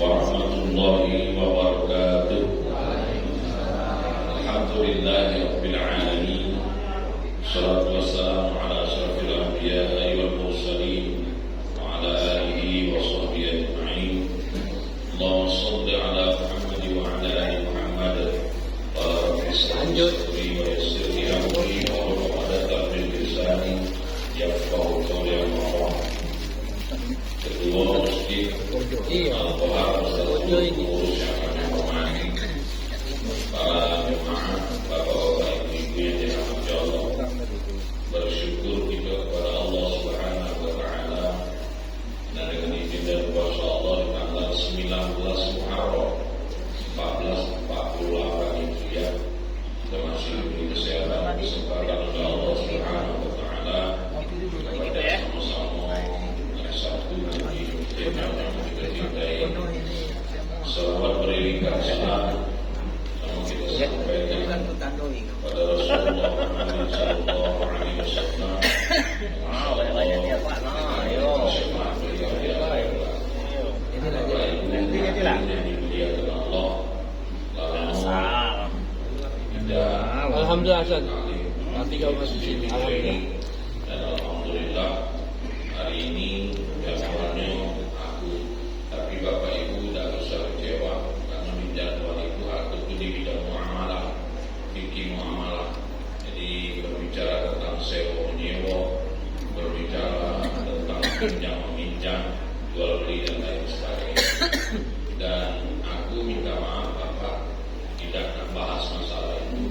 warahmatullahi wabarakatuh. Alhamdulillahi rabbil alamin. Salatu wassalamu ala asyrafil anbiya'i wal mursalin wa ala alihi wa sahbihi ajma'in. Allahumma shalli ala Muhammad wa ala ali Muhammad. Lanjut. Wa yassir li amri wa hlul 'uqdatam min lisani yafqahu qawli. Kedua mesti Al-Qur'an urus yang kami hormati para jemaah, bapak-bapak, ibu-ibu yang dirahmati Allah. Bersyukur kita kepada Allah Subhanahu wa taala dan dengan izin dan kuasa Allah di tanggal 19 Muharram 1448 Hijriah kita masih diberi kesehatan kesempatan oleh Allah Subhanahu wa taala kita sama-sama satu nanti tema yang kita cintai. Salawat beriringkan salam sama kita sampaikan pada Rasulullah Muhammad sallallahu alaihi wasallam. Alhamdulillah Ustaz. Nanti kau masuk sini. Alhamdulillah hari ini jadwalnya aku, tapi Bapak Ibu tidak usah kecewa karena di jadwal itu aku di bidang muamalah, fikih muamalah. Jadi berbicara tentang sewa menyewa, berbicara tentang pinjam meminjam, jual beli dan lain sebagainya. Dan aku minta maaf Bapak tidak membahas masalah itu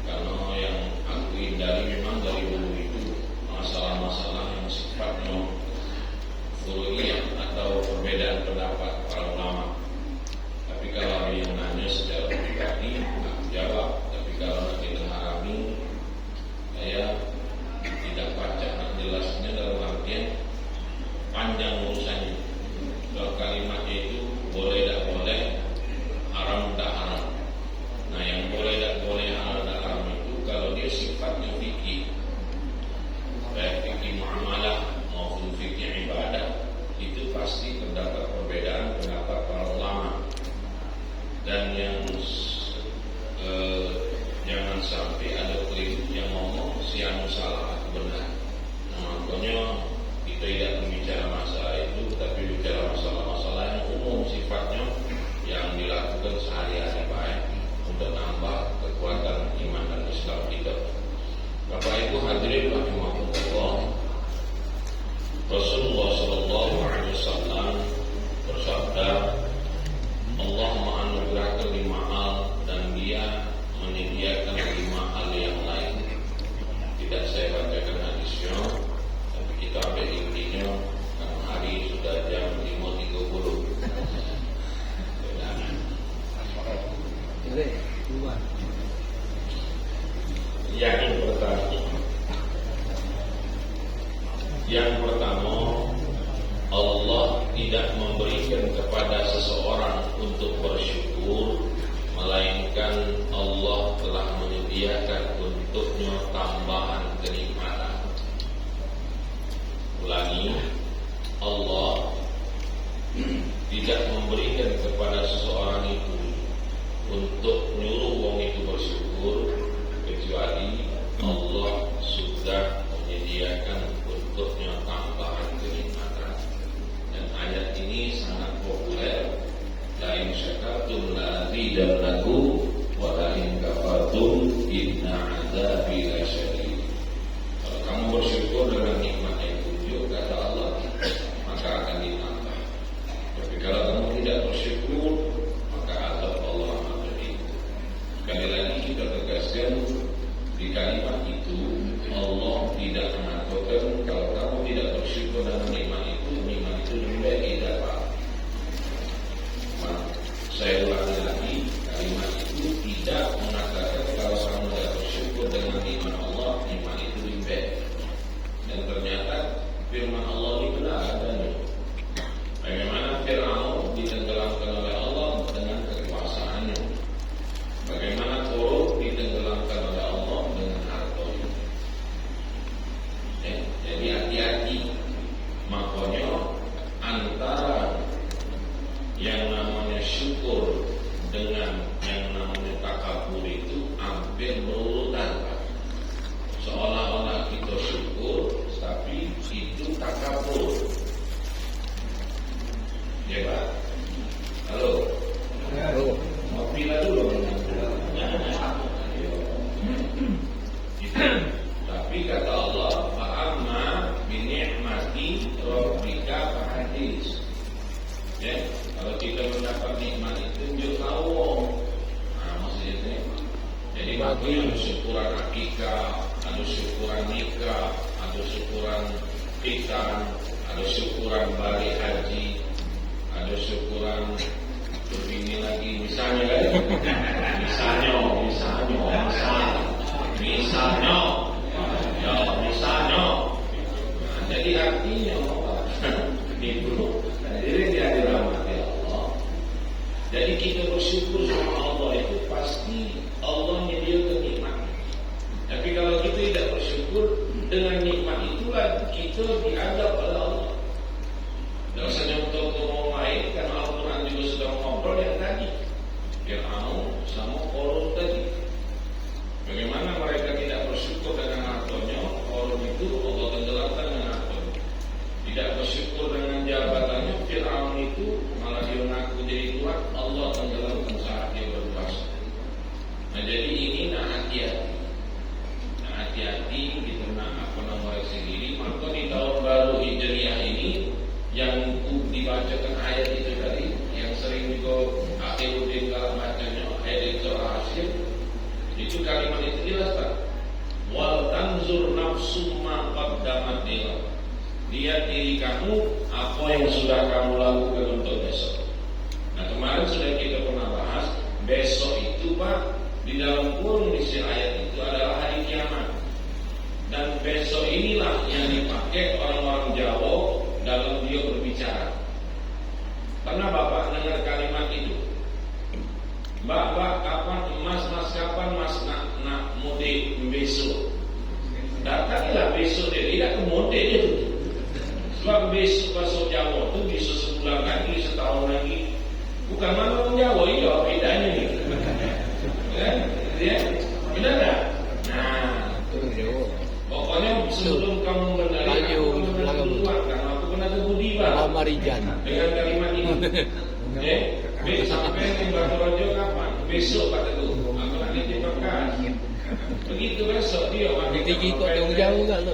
karena yang aku hindari memang dari dulu itu masalah-masalah yang sifatnya furu'iyah atau perbedaan pendapat para ulama. Tapi kalau yang nanya secara pribadi aku jawab, tapi kalau nanti mengharami saya tidak baca jelasnya dalam artian panjang urusannya. Kalau kalimatnya itu boleh tak boleh, haram tak haram. Nah yang boleh tak boleh, haram tak haram itu kalau dia sifatnya fikih, baik fikih muamalah maupun fikih ibadah, itu pasti terdapat perbedaan pendapat para ulama. Dan yang jangan sampai ada keliru yang ngomong si anu salah atau benar. Nah, makanya kita tidak berbicara masalah itu, tapi bicara masalah-masalah yang umum sifatnya yang dilakukan sehari-hari baik untuk nambah kekuatan iman dan Islam kita. Bapak Ibu hadirin rahimahumullah, Rasulullah sallallahu alaihi wasallam bersabda, Allah menganugerahkan 5 hal dan Dia menyediakan 5 hal yang lain. Tidak saya bacakan hadisnya, tapi kita ambil intinya karena hari sudah jam 5.30. Yang pertama, Allah tidak memberikan kepada seseorang untuk bersyukur, melainkan Allah telah menyediakan untuknya tambahan kenikmatan. Ulangi, Allah tidak memberikan kepada seseorang itu untuk nyuruh wong itu bersyukur, kecuali Allah sudah menyediakan untuknya tambahan kenikmatan. Dan ayat ini sangat populer. La in syakartum la azidannakum wa la in kafartum inna adzabi lasyadid. Kalau kamu bersyukur dengan nikmat yang tunjuk kata Allah, maka akan ditambah. Tapi kalau kamu tidak bersyukur, maka azab Allah akan pedih. Sekali lagi kita tegaskan di kalimat itu, Allah tidak mengatakan kalau kamu tidak bersyukur dengan nikmat itu lebih baik tidak apa. Nah, saya ulangi lagi, kalimat itu tidak mengatakan kalau kamu tidak bersyukur dengan nikmat Allah, nikmat itu lebih baik. Dan ternyata firman Allah ini benar adanya. Bagaimana Fir'aun ditenggelamkan oleh Allah dengan kekuasaannya. Bagaimana Korun ditenggelamkan oleh Allah dengan hartanya. Jadi hati-hati. Maka yang namanya syukur dengan yang namanya takabur itu hampir berurutan, Pak. Seolah-olah kita syukur, tapi itu takabur. Ya, Pak. Halo. Halo. Mau pilih dulu. Tapi kata Allah, fa'amma binikmati rabbika fahadis. Ya, kalau kita mendapat nikmat itu tunjuk tahu. Nah, maksudnya itu. Jadi bagi ada syukuran akikah, ada syukuran nikah, ada syukuran pitan, ada syukuran balik haji, ada syukuran begini lagi, misalnya kan? misalnya, nah, jadi artinya itu, jadi dia dirahmati Allah. Jadi kita bersyukur sama Allah itu pasti Allah menyediakan nikmat. Tapi kalau kita tidak bersyukur dengan nikmat itulah kita diadab oleh Allah. Dan usah untuk ngomong lain, karena Al-Quran juga sudah ngobrol yang tadi, Fir'aun sama Qarun tadi. Bagaimana mereka tidak bersyukur dengan hartanya, Qarun itu Allah tenggelamkan dengan hartanya. Tidak bersyukur dengan jabatannya, Fir'aun itu malah dia mengaku jadi Tuhan, Allah tenggelamkan saat dia berkuasa. Nah jadi ini hati-hati. Nah hati-hati kita nak mengoreksi diri. Maka di tahun baru Hijriah ini yang dibacakan ayat itu tadi, yang sering juga Akhiruddin kalau bacanya ayat itu rahasia, itu kalimat itu jelas tak? Wal tanzur nafsu ma qaddamat lillah. Lihat diri kamu apa yang sudah kamu lakukan untuk besok. Nah kemarin sudah kita pernah bahas, besok itu Pak, di dalam kurung isi ayat itu adalah hari kiamat. Dan besok inilah yang dipakai orang-orang Jawa dalam dia berbicara. Pernah Bapak dengar kalimat itu? Mbak, kapan mas kapan mas nak mudik besok? Datangilah besok dia, tidak ke mudik itu. Sebab besok bahasa Jawa itu bisa sebulan lagi, setahun lagi. Bukan mana orang Jawa, iya bedanya nih. Ya, benar tak? Nah, pokoknya sebelum kamu menerima, kamu kena duluan, karena aku kena kebudi Pak. Dengan kalimat ini. Sampai di Batu Rajo kapan? Besok Pak Teguh. Aku nak nitip bekas. Begitu besok dia. Tinggi kok yang jauh kan lo?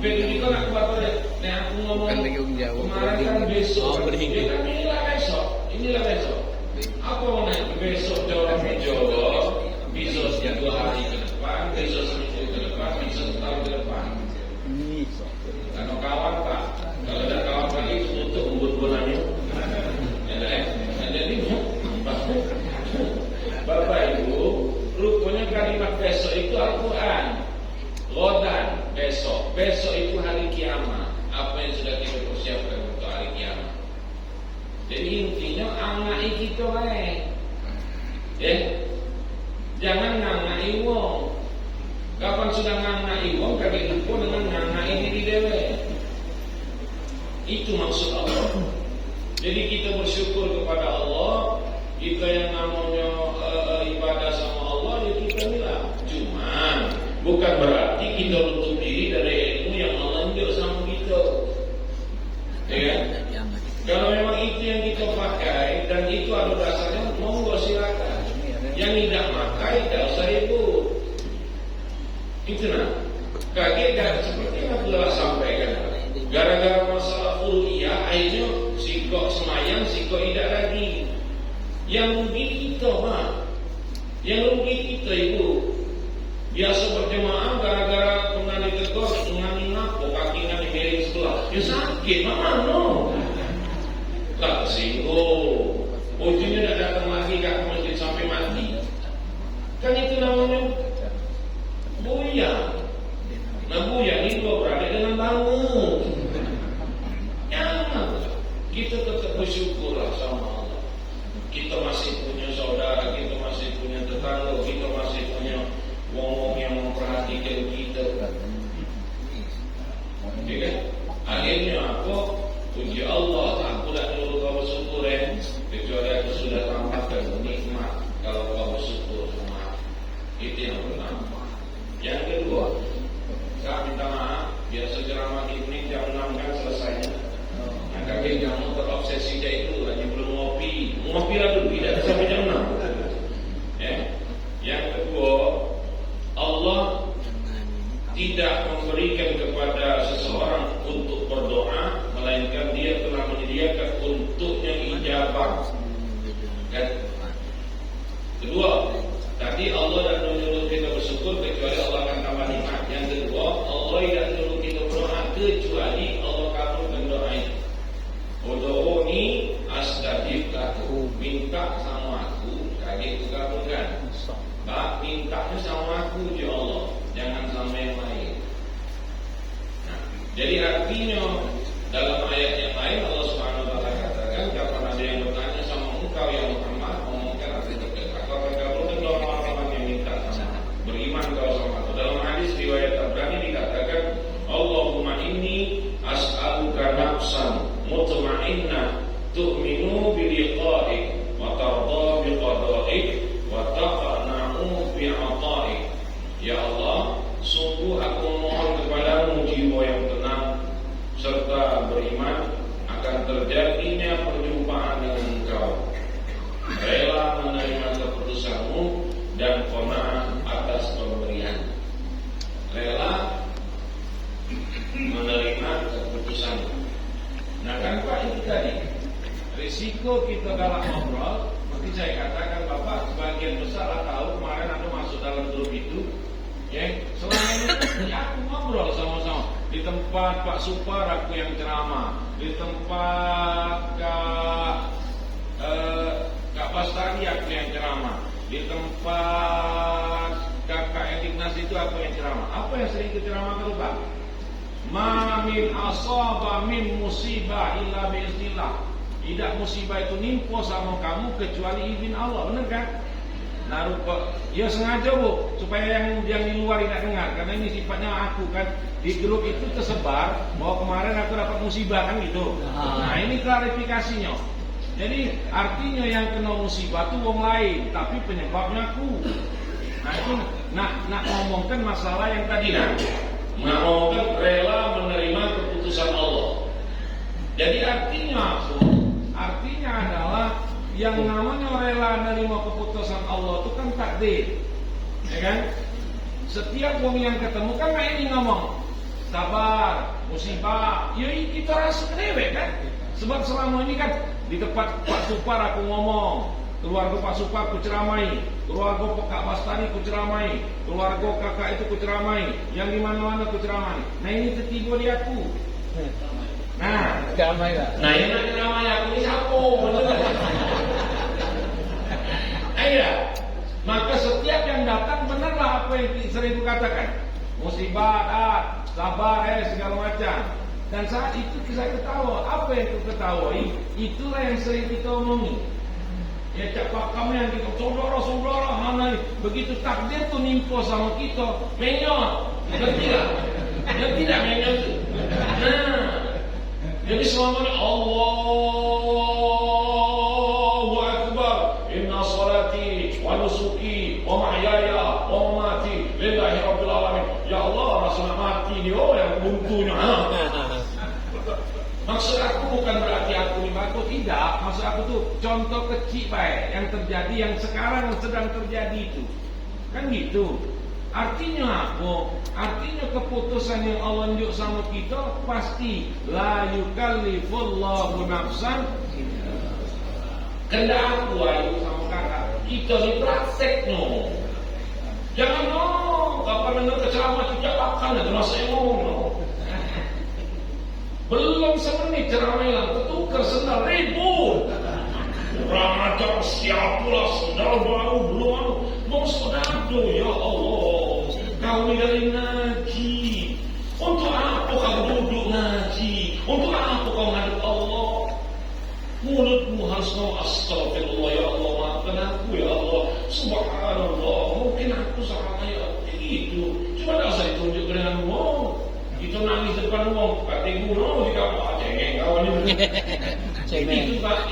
Begitu nak Batu Rajo. Nah aku ngomong kemarin kan besok. Dia kan inilah besok. Apa mau naik besok Jawa bisa 2 hari ke depan, bisa seminggu ke depan, bisa setahun ke depan. Kalau kawan Pak, kalau ada kawan lagi untuk umbut-umbutannya. Jadi Bapak Ibu, rupanya kalimat besok itu Al-Quran. Ghadan, besok itu hari kiamat. Apa yang sudah kita persiapkan untuk hari kiamat. Jadi intinya angai kita ya. Jangan ngangai wong. Kapan sudah ngangai wong, kaki lupa dengan ngangai diri dewe. Itu maksud Allah. Jadi kita bersyukur kepada Allah. Kita yang namanya ibadah sama Allah, ya kita bilang. Cuman bukan berarti kita tutup diri dari ilmu yang Allah unjuk sama kita. Ya. Kalau memang itu yang kita pakai dan itu ada dasarnya, monggo silakan. Yang tidak pakai tidak usah ribut. Itu nah. Kaget dan seperti yang aku telah sampaikan. Gara-gara masalah furu'iyah, akhirnya sikok semayang, sikok tidak lagi. Yang rugi kita, Pak. Yang rugi kita, Ibu. Biasa berjemaah gara-gara pernah ditegur, ngani ngapo, kakinya di miring sebelah. Ya sakit, mana? Tak singgung. Ujungnya tidak datang lagi ke masjid sampai mati. Kan itu namanya buya. Nah buya ini dua beradik dengan bangun. Jangan. Kita tetap bersyukurlah sama Allah. Kita masih punya saudara, kita masih punya tetangga, kita masih punya wong-wong yang memperhatikan kita. Ya kan? Akhirnya aku puji Allah, aku dah dulu kau bersyukur Ngopilah dulu, tidak sampai jam 6. Ya. Yang kedua, Allah tidak memberikan kepada seseorang untuk berdoa, melainkan Dia telah menyediakan untuknya ijabah. Kan? Kedua, tadi Allah tidak menyuruh kita bersyukur kecuali Allah akan tambah nikmat. Yang kedua, Allah tidak menyuruh kita berdoa kecuali Allah kabulkan doa itu. Ud'uni astajib lakum. Minta sama aku, kaget aku kabulkan. Mintanya sama aku ya Allah, jangan sama yang lain. Nah, jadi artinya dalam ayat yang lain Allah Subhanahu wa taala katakan, kapan ada yang bertanya sama engkau ya Muhammad, ngomongkan arti terdekat. Kau akan kabulkan doa orang-orang yang minta sama. Beriman kau sama aku. Dalam hadis riwayat Tabrani dikatakan, Allahumma inni as'aluka nafsan mutma'innah tu'minu bi liqa'ik wa tarda bi qada'ik wa taqna'u bi 'ata'ik. Ya Allah, sungguh aku mohon kepadamu jiwa yang tenang serta beriman akan terjadinya perjumpaan dengan Engkau, rela menerima keputusanmu dan qanaah atas pemberian. Rela menerima keputusanmu. Nah kan Pak, itu tadi risiko kita galak ngobrol. Seperti saya katakan Bapak, sebagian besar lah tahu kemarin aku masuk dalam grup itu. Ya, selama ini aku ngobrol sama-sama di tempat Pak Supar aku yang ceramah, di tempat Kak Bastari aku yang ceramah, di tempat Kakak Ignas itu aku yang ceramah. Apa yang sering kita ceramahkan Pak? Ma min asaba min musibah illa biiznillah. Tidak musibah itu nimpo sama kamu kecuali izin Allah, benar kan? Nah, ya sengaja Bu, supaya yang di luar tidak dengar, karena ini sifatnya aku kan di grup itu tersebar bahwa kemarin aku dapat musibah kan gitu. Nah, ini klarifikasinya. Jadi artinya yang kena musibah itu wong lain, tapi penyebabnya aku. Nah itu nak ngomongkan masalah yang tadi ngomongkan rela menerima keputusan Allah. Jadi artinya adalah yang namanya rela menerima keputusan Allah itu kan takdir, ya kan? Setiap wong yang ketemu kan ini ngomong sabar, musibah, ya kita rasa dewek kan? Sebab selama ini kan di tempat Pak Supar aku ngomong, keluarga Pak Supar ku ceramai, keluarga Kak Bastari ku ceramai, keluarga kakak itu ku ceramai, yang di mana-mana ku ceramai. Nah ini tertiba di aku. Nah, Ceramai lah. Nah yang nak ceramai aku ini siapa? Iya. Maka setiap yang datang benarlah apa yang sering katakan. Musibah, sabar, segala macam. Dan saat itu saya ketawa. Apa yang aku ketahui? Itulah yang sering kita omongi. Ya cakap kami yang kita saudara mana begitu takdir tu nimpo sama kita menyot. Ngerti tak menyot tu? Nah, jadi selama ini Allahu Akbar, inna salati wa nusuki wa mahyaya wa mamati lillahi rabbil alamin. Ya Allah, rasa nak mati ni yang buntunya. Maksud aku bukan berarti aku tidak. Maksud aku tuh contoh kecil baik yang terjadi, yang sekarang sedang terjadi itu. Kan gitu. Artinya apa? Artinya keputusan yang Allah tunjuk sama kita pasti la yukallifullahu nafsan. Kendak aku ayo sama kakak. Kita ni prakteknya. Jangan kapan dengar ceramah tidak akan ada masa yang ngomong. Belum semenit ceramah yang ketukar sendal ribut. Kurang ajar siapalah sendal baru belum mau sodado ya Allah. Kau ni dari ngaji. Untuk apa kau duduk ngaji? Untuk apa kau ngadep Allah? Mulutmu harus ngomong astagfirullah ya Allah, maafkan aku ya Allah, subhanallah, mungkin aku salah ya begitu. Cuma tak usah ditunjuk dengan ngomong. Itu nangis depan ngomong, kata guru jika apa cengeng kawan ini.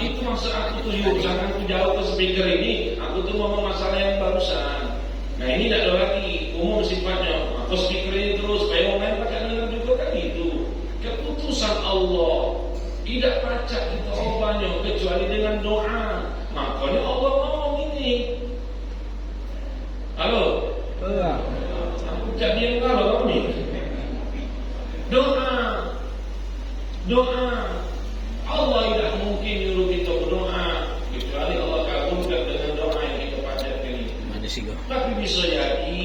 Itu maksud aku tuh yuk, jangan aku jauh ke speaker ini. Aku tuh ngomong masalah yang barusan. Nah ini tidak ada lagi umum sifatnya. Aku speaker ini terus, supaya orang lain pakai dengar juga kan itu. Keputusan Allah tidak baca kita obatnya kecuali dengan doa. Makanya Allah ngomong ini. Halo. Jadi yang kalau ini doa Allah tidak mungkin nyuruh kita berdoa kecuali Allah kabulkan dengan doa yang kita panjatkan ini. Tapi bisa jadi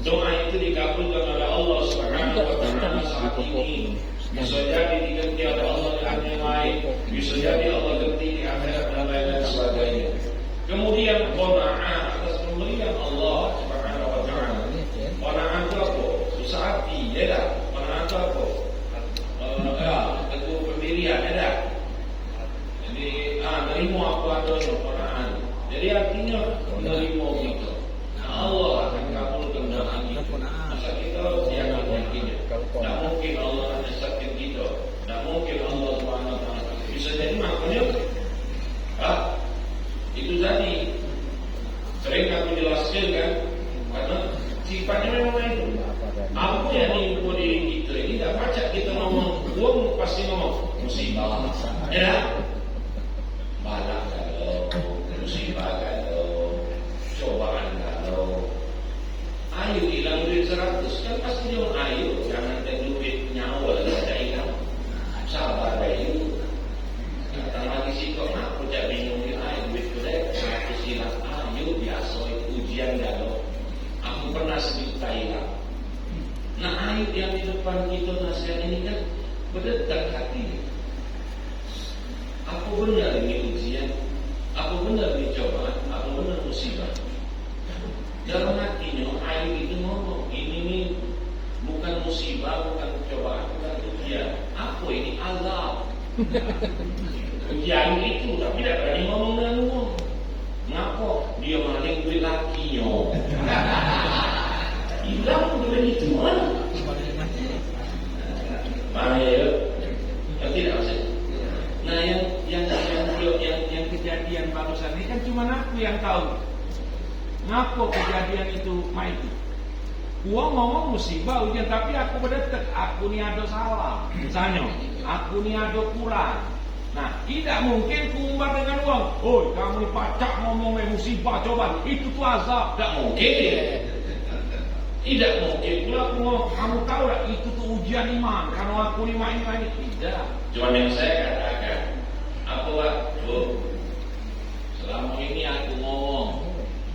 doa itu dikabulkan oleh Allah Subhanahu wa taala saat ini. Bisa jadi diganti oleh Allah dengan yang lain. Bisa jadi Allah ganti di akhirat dan lain sebagainya. Kemudian qanaah atas pemberian Allah Subhanahu wa taala. Qanaah itu apa? Susah hati, ya dah. Qanaah itu apa? Teguh pendirian, ya dah. Jadi, nerima apa adanya qanaah. Jadi artinya nerima kita. Allah akan kabulkan doa kita. Masa kita yakin-yakinnya. Tak mungkin Allah menyesatkan kita. Tak mungkin Allah Subhanahu wa taala. Bisa jadi makanya itu tadi sering aku jelaskan kan, karena sifatnya memang itu. Apa yang diimpun diri kita ini tak baca kita ngomong, uang pasti ngomong musibah, ya, balak kalau musibah kalau cobaan kalau, ayo hilang duit 100 kan pasti dia ayo jangan ada duit nyawa ada hilang, sabar ayo. Datang lagi sih kok aku tak bingung ni ayo duit tu deh, 100 hilang ayo biasa ujian galau. Aku pernah sejuta hilang. Nah ayat yang di depan kita nasihat ini kan berdetak hati. Apa benar ini ujian? Apa benar ini cobaan? Apa benar musibah? Dalam hatinya ayat itu ngomong ini nih bukan musibah, bukan cobaan, bukan ujian. Apa ini? Azab. Ujian itu tapi tidak berani ngomong dengan ngomong. Ngapa? Dia maling duit lakinya. Hilang duit itu mana? Bahaya, tidak maksud. Nah yang kejadian barusan ini kan cuma aku yang tahu. Ngapa kejadian itu main itu? Gua ngomong musibah ujian tapi aku berdetek, aku ni ada salah. Misalnya, aku ni ada kurang. Nah, tidak mungkin kumbar dengan uang. Oh, kamu pacak ngomong musibah cobaan, itu tuh azab. Tidak mungkin. Tidak mungkin pula aku ngomong, kamu tahu tak itu tuh ujian iman. Karena aku ini tidak. Cuma yang saya katakan, apa waktu selama ini aku ngomong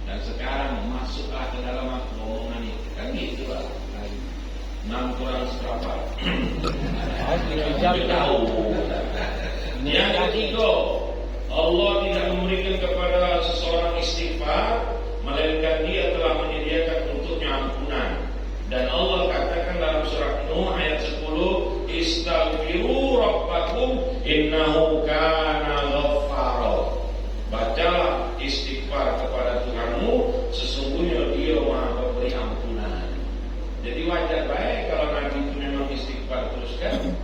dan sekarang masuklah ke dalam aku ngomongan ini. Kan gitu lah. 6 kurang seberapa? Tidak tahu. Yang ketiga, Allah tidak memberikan kepada seseorang istighfar, melainkan Dia telah menyediakan untuknya ampunan. Dan Allah katakan dalam surat Nuh ayat 10, Istaghfiru rabbakum innahu kana ghaffara. Bacalah istighfar kepada Tuhanmu, sesungguhnya Dia Maha Pemberi ampunan. Jadi wajar baik kalau Nabi itu memang istighfar teruskan.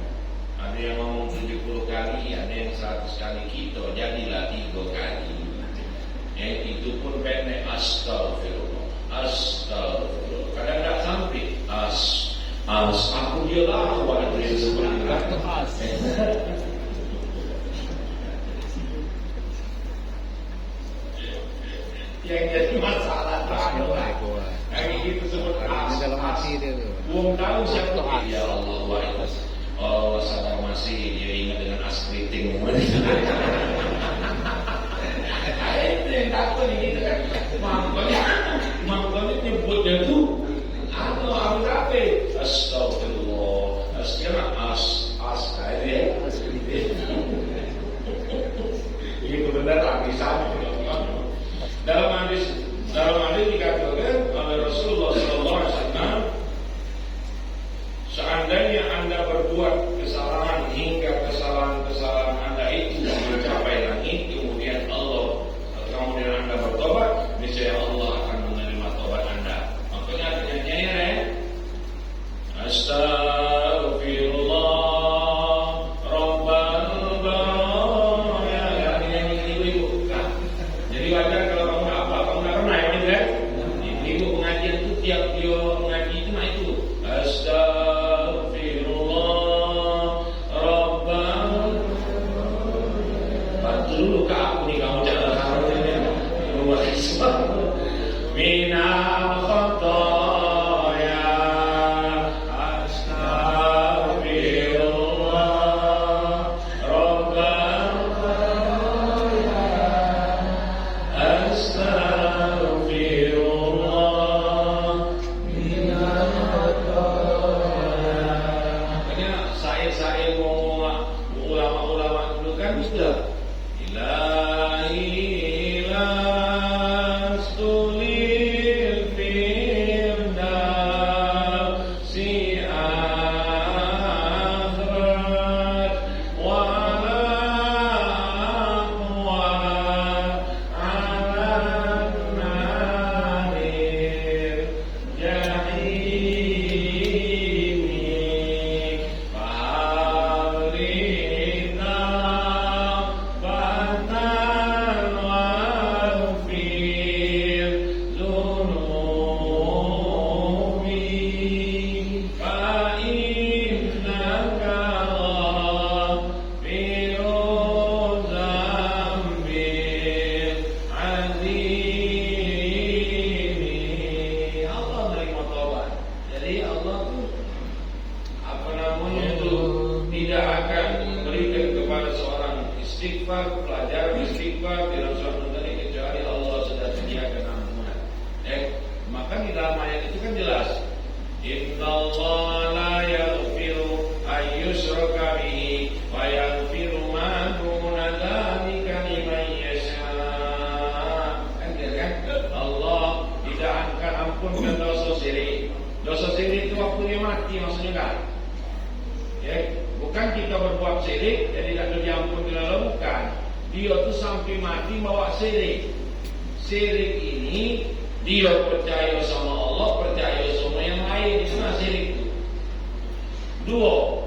Ada yang ngomong 70 kali, ada yang 100 kali, kita jadilah 3 kali. Itu pun pendek, astagfirullah, astagfirullah. Kadang tak sampai, aku dia lah, waduh yang seperti itu. Yang jadi masalah yang itu sebut belum tahu siapa ya Allah waduh. Oh, sadar masih dia ingat dengan askriting. Itu yang takut gitu kan. Makanya nyebutnya tuh atau ambil apa? Astagfirullah. Astagfirullah ya. Ini benar lagi sama. Dalam hadis dikatakan oleh Rasulullah SAW, seandainya Anda berbuat kesalahan hingga kesalahan Anda itu mencapai langit, kemudian Anda bertobat, niscaya Allah akan menerima tobat Anda. Makanya artinya ya, astagfirullah rabbal baraya. Ibu-ibu, minal khotoya astaghfirullah rabbal khotoya astaghfirullah minal khotoya. Makanya saya ulama-ulama dulu kan sudah ilahi lastulil firdausi akhrat wala aqwa ala narir jahimi fa'alina batan wafir zunubi fa'innaka ghafirun zambil azimi. Allah menerima taubat. Jadi Allah tuh tidak akan memberikan kepada seorang istighfar, pelajaran istighfar dalam suatu tadi kecuali Allah sudah sediakan ampunan. Maka di dalam ayat itu kan jelas, innallaha la yaghfiru ayyushraka bihi wa yaghfiru ma duna dzalika liman yasha. Kan gitu kan? Allah tidak akan ampunkan dosa syirik. Dosa syirik itu waktu dia mati maksudnya kan? Bukan kita berbuat syirik jadi tidak diampuni lalu, bukan. Dia tuh sampai mati bawa syirik. Syirik ini dia percaya sama Allah, percaya sama yang lain. Itu nah syirik itu. Dua.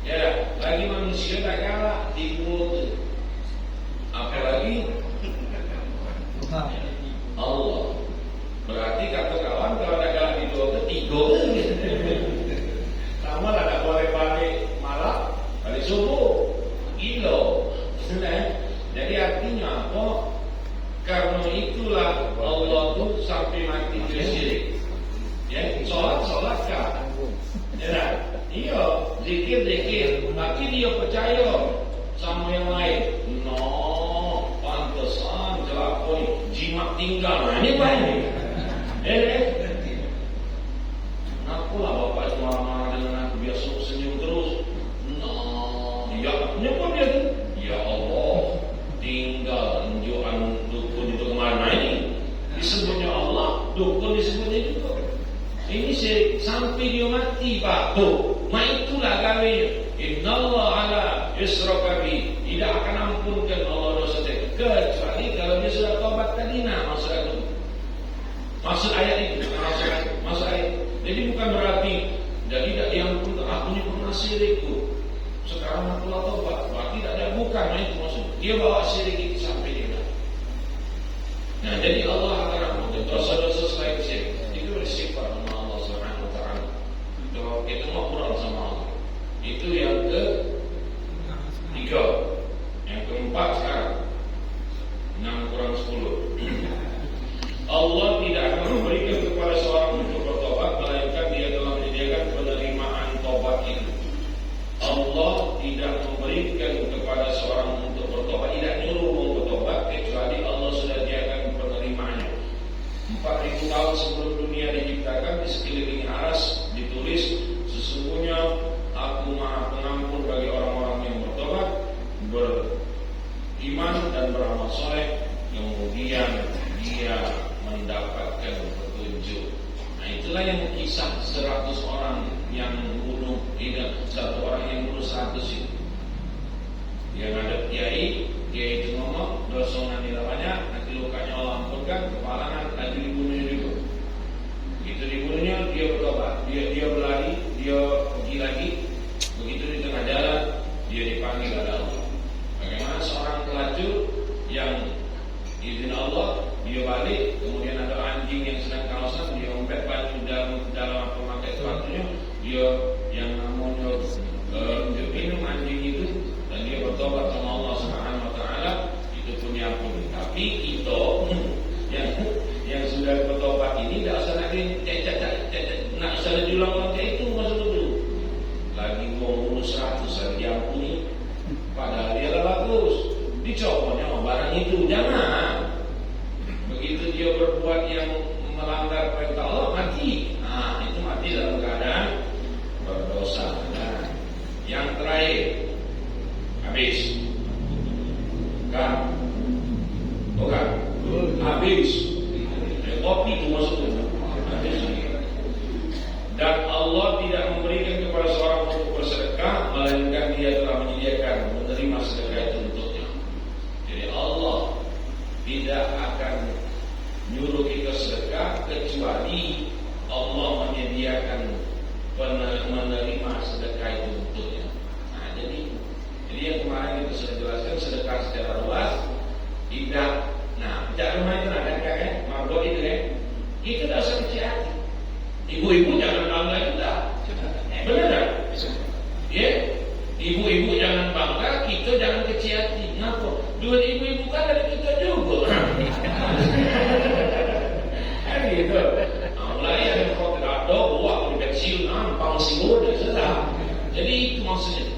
Ya, lagi manusia tak kalah tipu. Apalagi Allah. Berarti kata kawan kalau ada kalah di dua ketiga. Sama lah tak boleh balik malam, balik subuh, gila. Jadi artinya apa? Karena itulah Allah tu sampai mati dia syirik. Ya, solat kan? Ya, iya, zikir, tapi dia percaya sama yang lain. No, pantesan jelapoi jimat tinggal. Nah, ini baik. Aku lah bapak itu marah-marah dengan aku, biar senyum terus. Ya, kenapa dia tu? Ya Allah, tinggal unjukan dukun itu kemana ini? Disebutnya Allah, dukun disebutnya juga. Ini sampai dia mati, Pak. Tuh, itulah gawe. Innallaha ala yusraka bi. Tidak akan ampunkan Allah dosa dia, kecuali kalau dia sudah taubat tadi. Nah, maksud ayat itu, maksud ayat. Jadi bukan berarti jadi tidak diampuni, aku ini pernah syirikku. Sekarang aku lah taubat, berarti tidak ada, bukan. Nah itu maksud. Dia bawa syirik itu sampai dia. Nah, jadi Allah akan ampuni dosa-dosa selain syirik. Itu bersifat sama Allah Subhanahu wa taala. Itu makmur sama Allah. Itu yang ketiga. Yang keempat sekarang 6 kurang 10. Allah tidak akan memberikan kepada seorang untuk bertobat, melainkan dia telah menyediakan penerimaan tobat itu. Allah tidak memberikan kepada seorang untuk bertobat, tidak nyuruh bertobat, kecuali Allah sudah sediakan penerimaannya. 4.000 tahun sebelum dunia diciptakan, di sekeliling aras ditulis, sesungguhnya aku maha pengampun bagi orang-orang yang bertobat, beriman dan beramal soleh, kemudian dia mendapatkan petunjuk. Nah, itulah yang kisah 100 orang yang bunuh, tidak 1 orang yang bunuh 100 itu. Yang ada kiai itu ngomong dosa nanti namanya, nanti lukanya Allah ampunkan, kepala nanti dibunuhnya juga. Begitu dibunuhnya dia bertobat, dia berlari, dia pergi lagi. Begitu di tengah jalan dia dipanggil oleh Allah. Bagaimana seorang pelacur yang izin Allah, dia balik, kemudian ada anjing yang sedang kawasan, dia umpet baju dalam pemakai sepatunya, dia yang namanya minum anjing itu, dan dia bertobat sama Allah Subhanahu wa taala, itu pun diampuni. Tapi Tapi kita yang sudah bertobat ini tidak usah lagi nak usah diulang macam itu masa dulu. Lagi mau ngurus 100 lagi diampuni. Padahal dia bagus. Dicopotnya barang itu jangan. Begitu dia berbuat yang melanggar perintah Allah mati. Nah, itu mati dalam keadaan berdosa. Nah, yang terakhir habis. Kan? Bukan? Habis. Kopi itu maksudnya. Habis. Dan Allah tidak memberikan kepada seorang untuk bersedekah, melainkan Dia telah menyediakan menerima sedekah itu untuknya. Jadi Allah tidak akan nyuruh kita sedekah kecuali Allah menyediakan menerima sedekah itu untuknya. Nah, jadi yang kemarin kita sudah jelaskan sedekah secara luas tidak. Nah, bicara rumah itu ada kan? Mabuk itu kan? Itu dah usah kecil hati. Ibu-ibu jangan bangga juga. Benar tak? Ya, ibu-ibu jangan bangga, kita jangan kecil hati. Kenapa? Duit ibu-ibu kan dari kita juga. Kan gitu. Mulai ada kalau tidak ada, buat lebih kecil, nampang si bodoh sudah. Jadi itu maksudnya.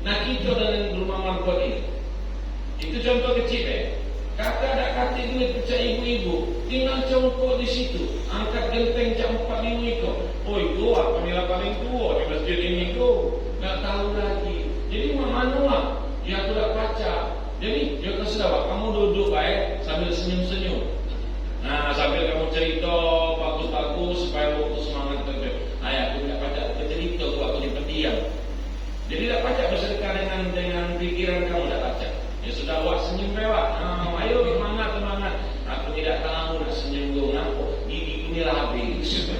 Nah, kita dengan rumah mangkuk ini, itu contoh kecil Kakak ada kata duit percaya ibu-ibu, tinggal congkok di situ, angkat genteng jam 4 itu. Oh itu apa nilai paling tua di masjid ini tu? Tak tahu lagi. Jadi manual, dia tidak baca. Jadi dia kesedawak, kamu duduk baik sambil senyum-senyum. Nah sambil kamu cerita bagus-bagus supaya waktu semangat kerja. Ayah aku tidak baca cerita waktu di pendiam. Jadi tidak baca bersedekah dengan pikiran kamu tidak baca. Ya sudah buat senyum lewat. Ayo semangat. Aku tidak tahu nak senyum gue kenapa. Gigi inilah habis.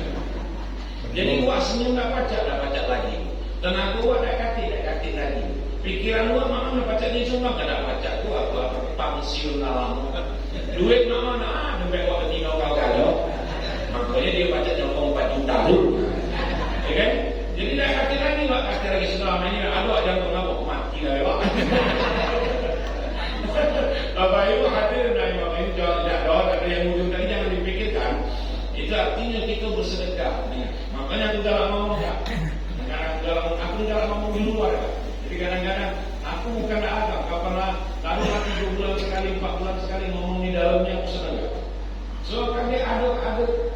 Jadi buat senyum tak baca lagi. Tenaga buat tak kati lagi. Pikiran gua mama nak baca ni semua tak baca. Gua apa pensiun alam. Duit mama nak dembek buat tinggal kau. Makanya dia baca jangkau 4 juta dulu. Ya kan? Jadi tak kati lagi sudah ini ada jangan ngapa mati lah ya. Bapak Ibu hadir dan Bapak Ibu tidak ada yang ujung tadi jangan dipikirkan. Itu artinya kita bersedekah. Makanya aku dalam ngomong tak. Aku dalam ngomong di luar. Jadi kadang-kadang aku bukan agak. Kapanlah lalu 3 bulan sekali, 4 bulan sekali ngomong di dalamnya aku sedekah. So kami ada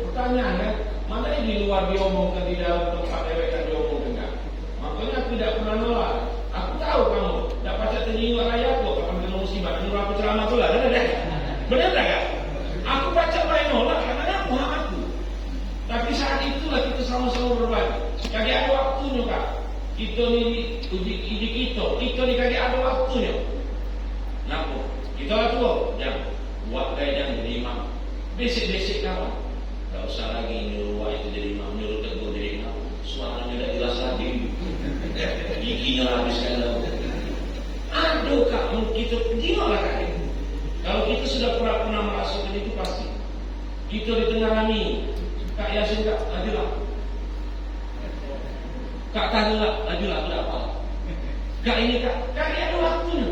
pertanyaan kan. Mana yang di luar diomongkan di dalam tempat mereka diomongkan kan? Makanya aku tidak pernah nolak. Aku tahu kamu tak baca telinga ayatku kapan kena musibah nyuruh aku ceramah tu lah. Benar tak? Aku baca lain nolak karena aku hak aku. Tapi saat itulah kita sama-sama berbagi. Kali ada waktunya kak. Kita ni uji kita ni kali ada waktunya. Kenapa? Kita lah tua. Jangan buat gaya jangan jadi imam. Basic kawan. Tak usah lagi nyuruh itu jadi imam, nyuruh tegur jadi imam. Suaranya dah jelas lagi. Giginya habiskan dah. Aduh kak, kita gimana kak? Kalau kita sudah pernah merasakan itu pasti. Kita di tengah kami, Kak Yasin kak, lajulah. Kak Tahulah, lajulah berapa? Kak ini kak ini ada waktunya.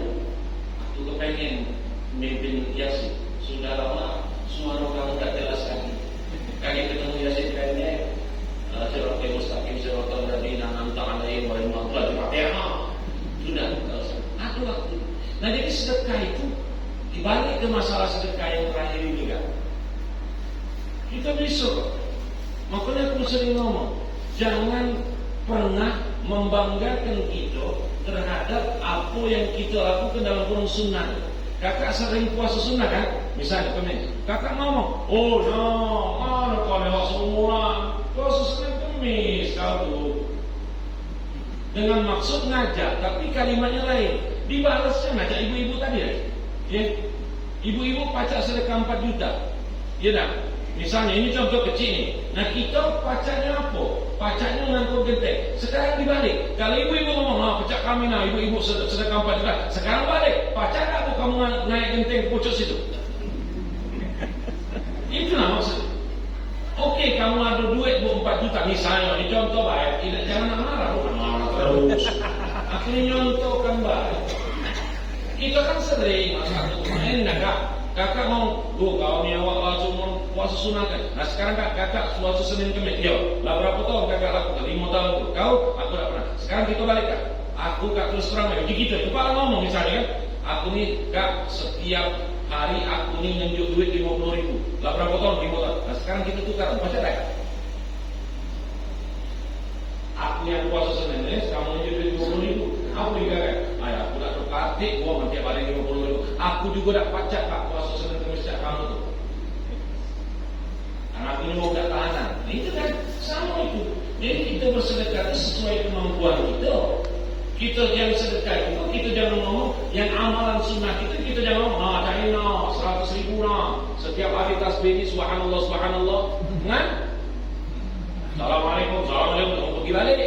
Aku kepengen memimpin Yasin. Sudah lama suara kamu tak jelas lagi. Kali ketemu Yasin kayaknya Siratal Mustaqim, Siratal Ladzina An'amta 'alaihim ghairil maghdubi 'alaihim. Sudah, ada waktu. Nah jadi sedekah itu dibalik ke masalah sedekah yang terakhir ini kan. Kita bisa. Makanya aku sering ngomong, jangan pernah membanggakan kita terhadap apa yang kita lakukan dalam kurung sunnah. Kakak sering puasa sunnah kan? Misalnya Kemis, kakak ngomong, oh no, mana kau lewat semua puasa Senin Kemis kau tu. Dengan maksud ngajak, tapi kalimatnya lain. Dibalasnya ngajak ibu-ibu tadi ya. Ibu-ibu pacak sedekah 4 juta. Ya tak? Misalnya ini contoh kecil ni. Nah kita pacaknya apa? Pacaknya ngangkut genteng. Sekarang dibalik. Kalau ibu-ibu ngomong, pacak kami nah ibu-ibu sedekah 4 juta. Sekarang balik. Pacak tak kamu naik genteng pucuk situ? Itulah maksud. Okey, kamu ada duit 4 juta misalnya. Ini contoh baik. Jangan nak marah. Bukan marah terus. Aku nyontohkan baik. Kita kan sering masak main nak kakak mau, bu kau ni awak cuma puasa sunnah kan. Nah sekarang kakak puasa Senin Kemis. Yo, lah berapa tahun kakak lakukan? 5 tahun tu. Kau, aku tak pernah. Sekarang kita balik kak. Aku kak terus terang lagi kita. Kepala ngomong misalnya kan, aku ni kak setiap hari aku ni nunjuk duit 50.000. Lah berapa tahun? 5 tahun. Nah sekarang kita tukar, macam tak? Aku yang puasa Senin ni, kamu nunjuk duit 50.000. Aku dikatakan, ayah aku nak terkatik, gua nanti balik 50.000. Aku juga nak pacak kak puasa Senin Kemis setiap kamu tu. Karena aku ni mau tak tahanan. Nah, itu kan sama itu. Jadi kita bersedekah itu sesuai kemampuan kita. Kita yang sedekah itu kita jangan ngomong yang amalan sunnah kita jangan ngomong tak enak 100.000 lah. Setiap hari tasbih ni subhanallah subhanallah. Kan? Assalamualaikum kamu pergi balik.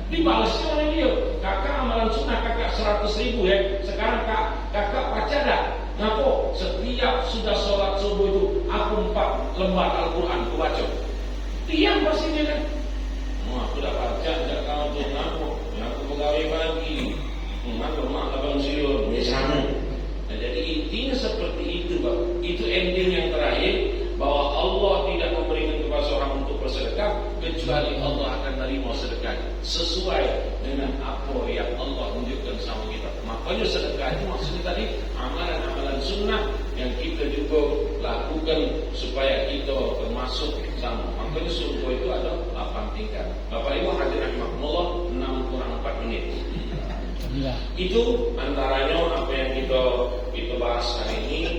Dibalasnya oleh dia. Kakak amalan sunnah kakak 100.000 ya. Sekarang kakak baca dah. Kenapa? Setiap sudah sholat subuh itu aku 4 lembar Al-Quran aku baca. Diam pastinya kan. Aku dah baca sejak kamu tu kenapa? Yang aku pegawai pagi. Kenapa mak abang siur? Misalnya. Nah, jadi intinya seperti itu, Pak. Itu ending yang terakhir bahwa Allah tidak memberikan kepada seorang untuk bersedekah kecuali Allah akan menerima sedekah sesuai dengan apa yang Allah tunjukkan sama kita. Makanya sedekah itu maksudnya tadi amalan-amalan sunnah yang kita juga lakukan supaya kita termasuk sama. Makanya surga itu ada 8 tingkat. Bapak Ibu hadirin rahimakumullah, 6 kurang 4 menit. Ya. Itu antaranya apa yang kita bahas hari ini.